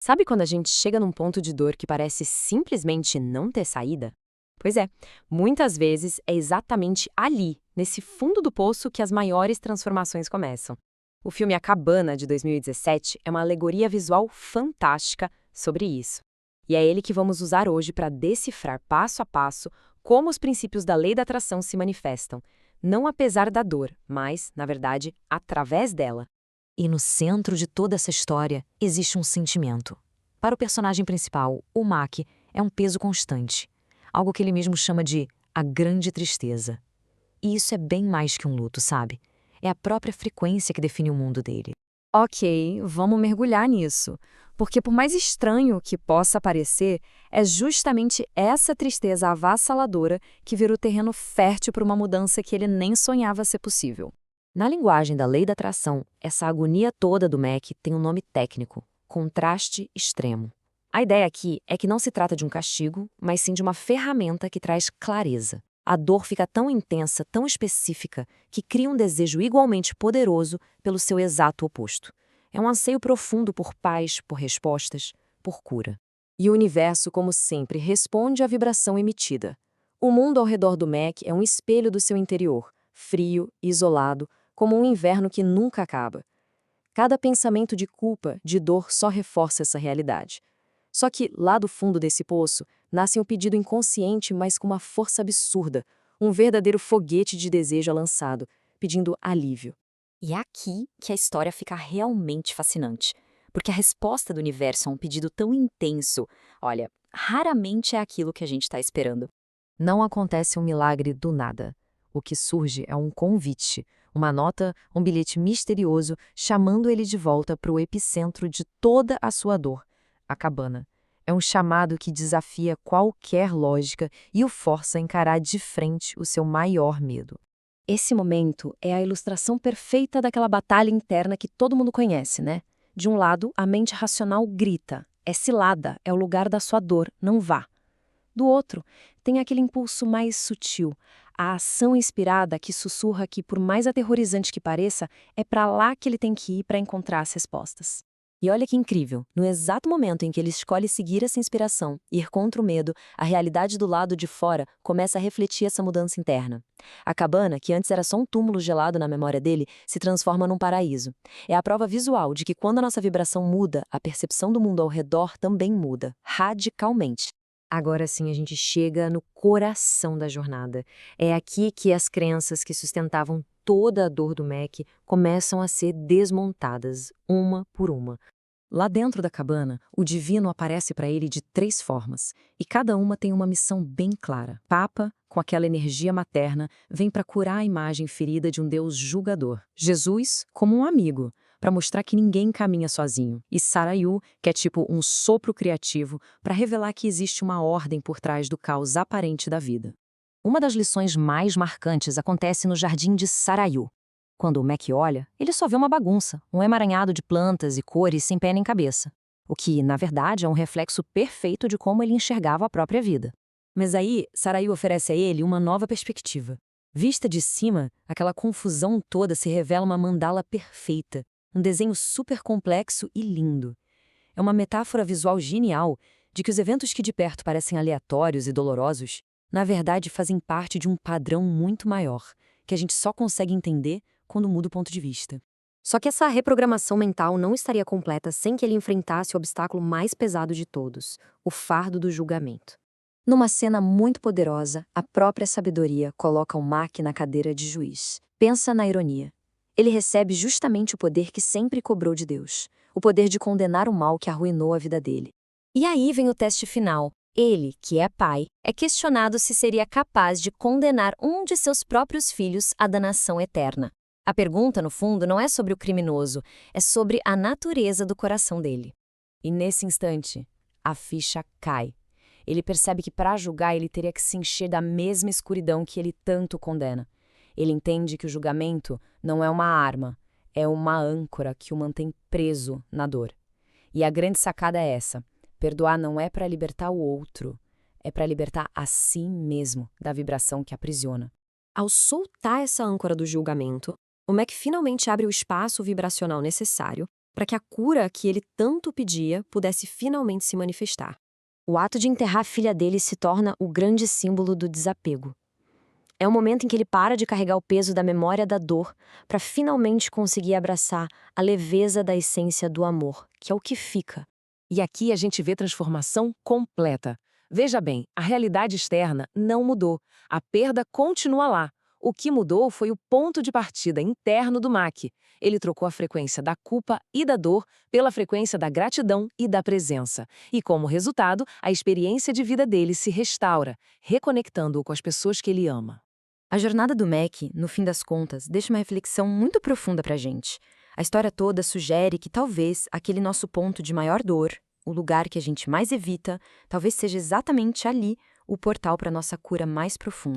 Sabe quando a gente chega num ponto de dor que parece simplesmente não ter saída? Pois é, muitas vezes é exatamente ali, nesse fundo do poço, que as maiores transformações começam. O filme A Cabana, de 2017, é uma alegoria visual fantástica sobre isso. E é ele que vamos usar hoje para decifrar passo a passo como os princípios da lei da atração se manifestam, não apesar da dor, mas, na verdade, através dela. E no centro de toda essa história existe um sentimento. Para o personagem principal, o Mac é um peso constante, algo que ele mesmo chama de a grande tristeza. E isso é bem mais que um luto, sabe? É a própria frequência que define o mundo dele. Ok, vamos mergulhar nisso. Porque, por mais estranho que possa parecer, é justamente essa tristeza avassaladora que vira o terreno fértil para uma mudança que ele nem sonhava ser possível. Na linguagem da lei da atração, essa agonia toda do Mac tem um nome técnico: contraste extremo. A ideia aqui é que não se trata de um castigo, mas sim de uma ferramenta que traz clareza. A dor fica tão intensa, tão específica, que cria um desejo igualmente poderoso pelo seu exato oposto. É um anseio profundo por paz, por respostas, por cura. E o universo, como sempre, responde à vibração emitida. O mundo ao redor do Mac é um espelho do seu interior, frio, isolado, como um inverno que nunca acaba. Cada pensamento de culpa, de dor, só reforça essa realidade. Só que, lá do fundo desse poço, nasce um pedido inconsciente, mas com uma força absurda, um verdadeiro foguete de desejo lançado, pedindo alívio. E é aqui que a história fica realmente fascinante. Porque a resposta do universo a um pedido tão intenso, olha, raramente é aquilo que a gente está esperando. Não acontece um milagre do nada. O que surge é um convite, uma nota, um bilhete misterioso chamando ele de volta para o epicentro de toda a sua dor, a cabana. É um chamado que desafia qualquer lógica e o força a encarar de frente o seu maior medo. Esse momento é a ilustração perfeita daquela batalha interna que todo mundo conhece, né? De um lado, a mente racional grita: é cilada, é o lugar da sua dor, não vá. Do outro, tem aquele impulso mais sutil, a ação inspirada que sussurra que, por mais aterrorizante que pareça, é para lá que ele tem que ir para encontrar as respostas. E olha que incrível, no exato momento em que ele escolhe seguir essa inspiração, ir contra o medo, a realidade do lado de fora começa a refletir essa mudança interna. A cabana, que antes era só um túmulo gelado na memória dele, se transforma num paraíso. É a prova visual de que quando a nossa vibração muda, a percepção do mundo ao redor também muda, radicalmente. Agora sim a gente chega no coração da jornada. É aqui que as crenças que sustentavam toda a dor do Mac começam a ser desmontadas, uma por uma. Lá dentro da cabana, o divino aparece para ele de 3 formas, e cada uma tem uma missão bem clara. Papa, com aquela energia materna, vem para curar a imagem ferida de um Deus julgador. Jesus, como um amigo, para mostrar que ninguém caminha sozinho. E Sarayu, que é tipo um sopro criativo, para revelar que existe uma ordem por trás do caos aparente da vida. Uma das lições mais marcantes acontece no jardim de Sarayu. Quando o Mac olha, ele só vê uma bagunça, um emaranhado de plantas e cores sem pé nem cabeça. O que, na verdade, é um reflexo perfeito de como ele enxergava a própria vida. Mas aí, Sarayu oferece a ele uma nova perspectiva. Vista de cima, aquela confusão toda se revela uma mandala perfeita, um desenho super complexo e lindo. É uma metáfora visual genial de que os eventos que de perto parecem aleatórios e dolorosos, na verdade fazem parte de um padrão muito maior, que a gente só consegue entender quando muda o ponto de vista. Só que essa reprogramação mental não estaria completa sem que ele enfrentasse o obstáculo mais pesado de todos, o fardo do julgamento. Numa cena muito poderosa, a própria sabedoria coloca o Mac na cadeira de juiz. Pensa na ironia. Ele recebe justamente o poder que sempre cobrou de Deus, o poder de condenar o mal que arruinou a vida dele. E aí vem o teste final. Ele, que é pai, é questionado se seria capaz de condenar um de seus próprios filhos à danação eterna. A pergunta, no fundo, não é sobre o criminoso, é sobre a natureza do coração dele. E nesse instante, a ficha cai. Ele percebe que para julgar ele teria que se encher da mesma escuridão que ele tanto condena. Ele entende que o julgamento não é uma arma, é uma âncora que o mantém preso na dor. E a grande sacada é essa: perdoar não é para libertar o outro, é para libertar a si mesmo da vibração que aprisiona. Ao soltar essa âncora do julgamento, o Mac finalmente abre o espaço vibracional necessário para que a cura que ele tanto pedia pudesse finalmente se manifestar. O ato de enterrar a filha dele se torna o grande símbolo do desapego. É o momento em que ele para de carregar o peso da memória da dor para finalmente conseguir abraçar a leveza da essência do amor, que é o que fica. E aqui a gente vê transformação completa. Veja bem, a realidade externa não mudou. A perda continua lá. O que mudou foi o ponto de partida interno do Mac. Ele trocou a frequência da culpa e da dor pela frequência da gratidão e da presença. E como resultado, a experiência de vida dele se restaura, reconectando-o com as pessoas que ele ama. A jornada do Mac, no fim das contas, deixa uma reflexão muito profunda pra gente. A história toda sugere que talvez aquele nosso ponto de maior dor, o lugar que a gente mais evita, talvez seja exatamente ali o portal para nossa cura mais profunda.